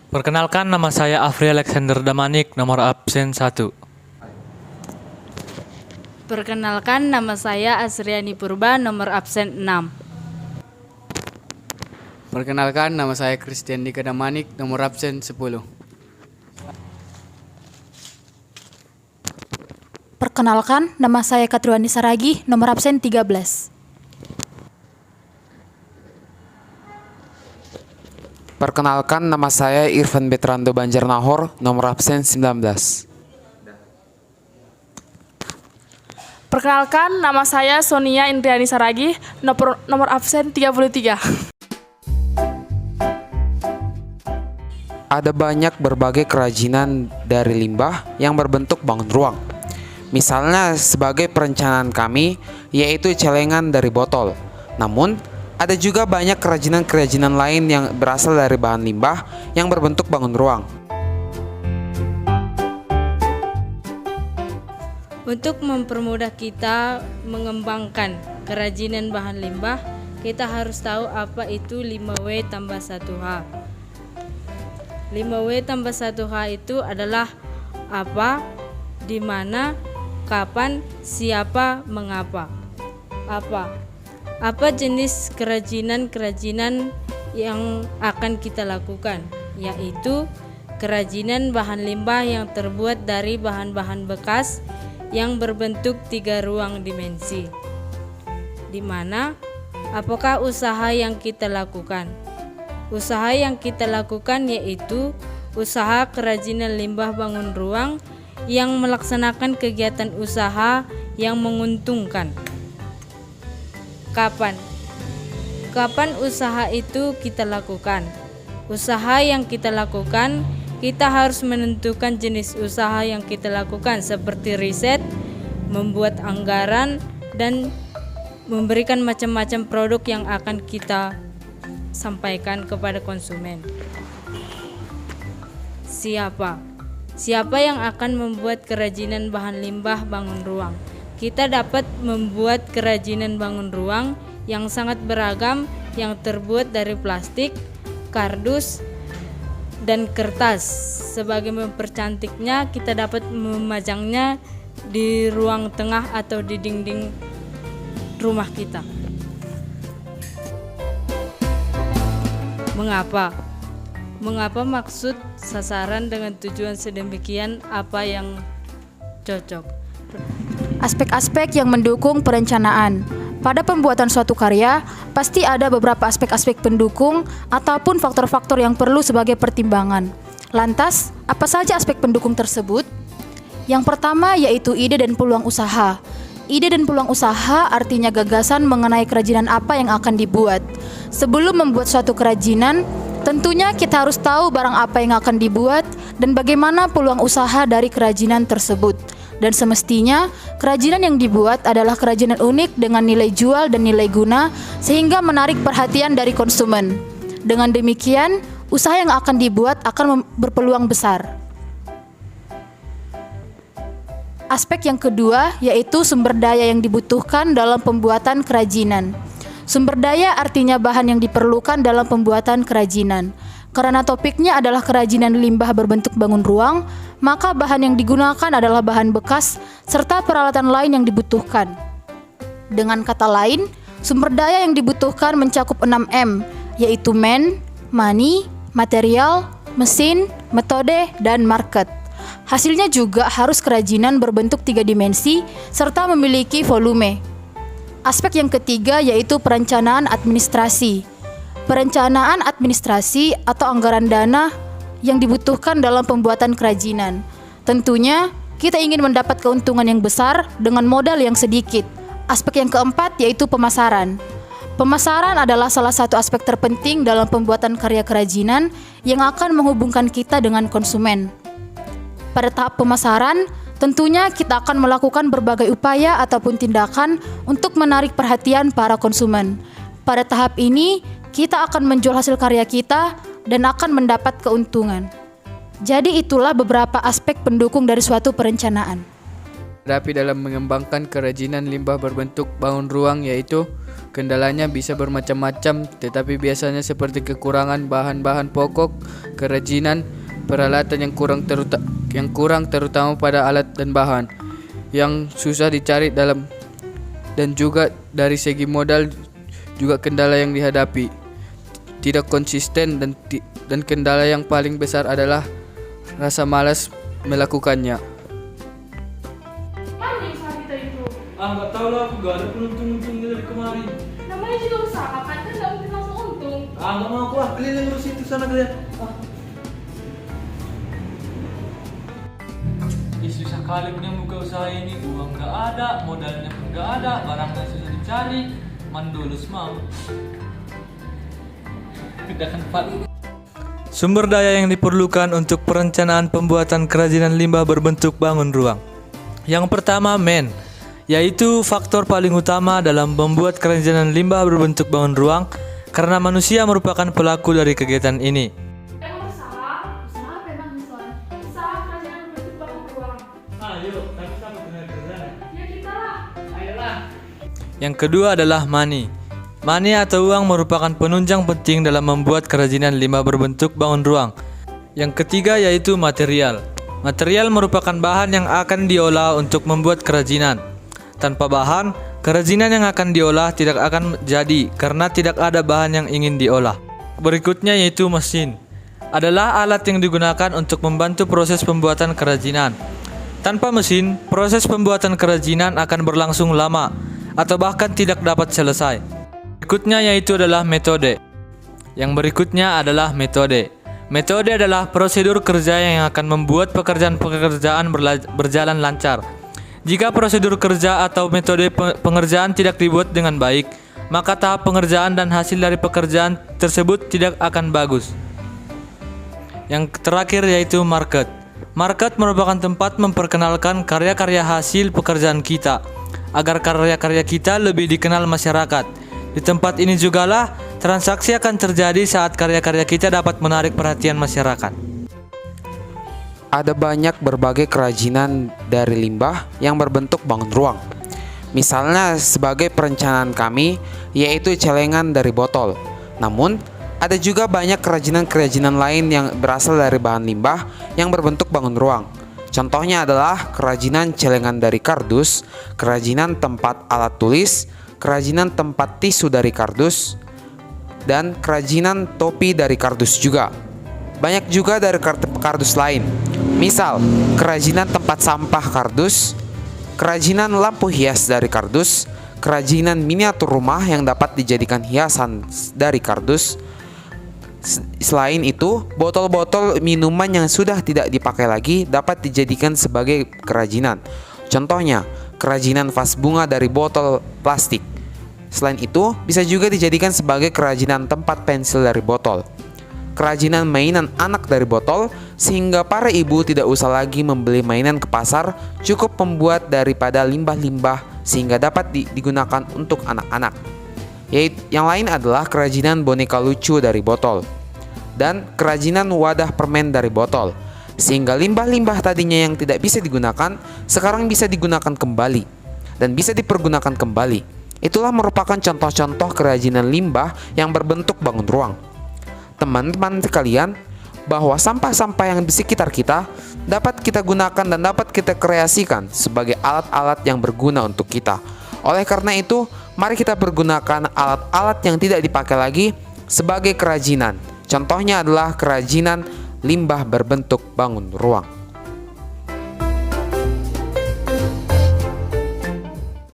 Perkenalkan, nama saya Afri Alexander Damanik, nomor absen 1. Perkenalkan, nama saya Asriani Purba, nomor absen 6. Perkenalkan, nama saya Christian Dika Damanik, nomor absen 10. Perkenalkan, nama saya Katruani Saragi, nomor absen 13. Perkenalkan, nama saya Irfan Betrando Banjarnahor, nomor absen 19. Perkenalkan, nama saya Sonia Indriani Saragi, nomor absen 33. Ada banyak berbagai kerajinan dari limbah yang berbentuk bangun ruang. Misalnya sebagai perencanaan kami, yaitu celengan dari botol. Namun, ada juga banyak kerajinan-kerajinan lain yang berasal dari bahan limbah yang berbentuk bangun ruang. Untuk mempermudah kita mengembangkan kerajinan bahan limbah, kita harus tahu apa itu 5W tambah 1H. 5W tambah 1H itu adalah apa, di mana, kapan, siapa, mengapa. Apa jenis kerajinan-kerajinan yang akan kita lakukan, yaitu kerajinan bahan limbah yang terbuat dari bahan-bahan bekas yang berbentuk 3 ruang dimensi. Di mana, apakah usaha yang kita lakukan? Usaha yang kita lakukan yaitu usaha kerajinan limbah bangun ruang yang melaksanakan kegiatan usaha yang menguntungkan. Kapan usaha itu kita lakukan? Usaha yang kita lakukan, kita harus menentukan jenis usaha yang kita lakukan seperti riset, membuat anggaran, dan memberikan macam-macam produk yang akan kita sampaikan kepada konsumen. Siapa yang akan membuat kerajinan bahan limbah bangun ruang? Kita dapat membuat kerajinan bangun ruang yang sangat beragam yang terbuat dari plastik, kardus, dan kertas. Sebagai mempercantiknya, kita dapat memajangnya di ruang tengah atau di dinding rumah kita. Mengapa maksud sasaran dengan tujuan sedemikian, apa yang cocok? Aspek-aspek yang mendukung perencanaan. Pada pembuatan suatu karya, pasti ada beberapa aspek-aspek pendukung ataupun faktor-faktor yang perlu sebagai pertimbangan. Lantas, apa saja aspek pendukung tersebut? Yang pertama yaitu ide dan peluang usaha. Ide dan peluang usaha artinya gagasan mengenai kerajinan apa yang akan dibuat. Sebelum membuat suatu kerajinan, tentunya kita harus tahu barang apa yang akan dibuat dan bagaimana peluang usaha dari kerajinan tersebut. Dan semestinya, kerajinan yang dibuat adalah kerajinan unik dengan nilai jual dan nilai guna sehingga menarik perhatian dari konsumen. Dengan demikian, usaha yang akan dibuat akan berpeluang besar. Aspek yang kedua yaitu sumber daya yang dibutuhkan dalam pembuatan kerajinan. Sumber daya artinya bahan yang diperlukan dalam pembuatan kerajinan. Karena topiknya adalah kerajinan limbah berbentuk bangun ruang, maka bahan yang digunakan adalah bahan bekas serta peralatan lain yang dibutuhkan. Dengan kata lain, sumber daya yang dibutuhkan mencakup 6M, yaitu money, material, mesin, metode, dan market. Hasilnya juga harus kerajinan berbentuk 3 dimensi serta memiliki volume. Aspek yang ketiga yaitu perencanaan administrasi. Perencanaan administrasi atau anggaran dana yang dibutuhkan dalam pembuatan kerajinan. Tentunya kita ingin mendapat keuntungan yang besar dengan modal yang sedikit. Aspek yang keempat yaitu pemasaran. Pemasaran adalah salah satu aspek terpenting dalam pembuatan karya kerajinan yang akan menghubungkan kita dengan konsumen. Pada tahap pemasaran, tentunya kita akan melakukan berbagai upaya ataupun tindakan untuk menarik perhatian para konsumen. Pada tahap ini, kita akan menjual hasil karya kita dan akan mendapat keuntungan. Jadi itulah beberapa aspek pendukung dari suatu perencanaan. Rapi dalam mengembangkan kerajinan limbah berbentuk bangun ruang yaitu Kendalanya bisa bermacam-macam, tetapi biasanya seperti kekurangan bahan-bahan pokok, kerajinan, peralatan yang kurang terutama pada alat dan bahan yang susah dicari dan juga dari segi modal juga kendala yang dihadapi. Tidak konsisten dan kendala yang paling besar adalah rasa malas melakukannya. Mana usaha kita itu? Nggak tahu lah, aku gak ada penuntung-untung dari kemarin. Namanya juga usaha, kan nggak mungkin langsung untung. Nggak mau aku kalian yang urus itu sana kalian. Susah kali punya buka usaha ini, uang gak ada, modalnya pun gak ada, barangnya susah dicari, mandulus mau. Kedakan Pak. Sumber daya yang diperlukan untuk perencanaan pembuatan kerajinan limbah berbentuk bangun ruang. Yang pertama yaitu faktor paling utama dalam membuat kerajinan limbah berbentuk bangun ruang karena manusia merupakan pelaku dari kegiatan ini. Yang kedua adalah money. Money atau uang merupakan penunjang penting dalam membuat kerajinan limbah berbentuk bangun ruang. Yang ketiga yaitu material. Material merupakan bahan yang akan diolah untuk membuat kerajinan. Tanpa bahan, kerajinan yang akan diolah tidak akan jadi karena tidak ada bahan yang ingin diolah. Berikutnya yaitu mesin. Adalah alat yang digunakan untuk membantu proses pembuatan kerajinan. Tanpa mesin, proses pembuatan kerajinan akan berlangsung lama atau bahkan tidak dapat selesai. Berikutnya yaitu adalah metode. Yang berikutnya adalah metode. Metode adalah prosedur kerja yang akan membuat pekerjaan-pekerjaan berjalan lancar. Jika prosedur kerja atau metode pengerjaan tidak dibuat dengan baik, maka tahap pengerjaan dan hasil dari pekerjaan tersebut tidak akan bagus. Yang terakhir yaitu market. Market merupakan tempat memperkenalkan karya-karya hasil pekerjaan kita, agar karya-karya kita lebih dikenal masyarakat. Di tempat ini jugalah transaksi akan terjadi saat karya-karya kita dapat menarik perhatian masyarakat. Ada banyak berbagai kerajinan dari limbah yang berbentuk bangun ruang. Misalnya sebagai perencanaan kami, yaitu celengan dari botol. Namun, ada juga banyak kerajinan-kerajinan lain yang berasal dari bahan limbah yang berbentuk bangun ruang. Contohnya adalah kerajinan celengan dari kardus, kerajinan tempat alat tulis, kerajinan tempat tisu dari kardus, dan kerajinan topi dari kardus juga. Banyak juga dari kardus lain. Misal, kerajinan tempat sampah kardus, kerajinan lampu hias dari kardus, kerajinan miniatur rumah yang dapat dijadikan hiasan dari kardus. Selain itu, botol-botol minuman yang sudah tidak dipakai lagi dapat dijadikan sebagai kerajinan. Contohnya, kerajinan vas bunga dari botol plastik. Selain itu, bisa juga dijadikan sebagai kerajinan tempat pensil dari botol. Kerajinan mainan anak dari botol, sehingga para ibu tidak usah lagi membeli mainan ke pasar, cukup membuat daripada limbah-limbah sehingga dapat digunakan untuk anak-anak. Yang lain adalah kerajinan boneka lucu dari botol dan kerajinan wadah permen dari botol, sehingga limbah-limbah tadinya yang tidak bisa digunakan sekarang bisa digunakan kembali dan bisa dipergunakan kembali. Itulah merupakan contoh-contoh kerajinan limbah yang berbentuk bangun ruang. Teman-teman sekalian, bahwa sampah-sampah yang di sekitar kita dapat kita gunakan dan dapat kita kreasikan sebagai alat-alat yang berguna untuk kita. Oleh karena itu, mari kita pergunakan alat-alat yang tidak dipakai lagi sebagai kerajinan. Contohnya adalah kerajinan limbah berbentuk bangun ruang.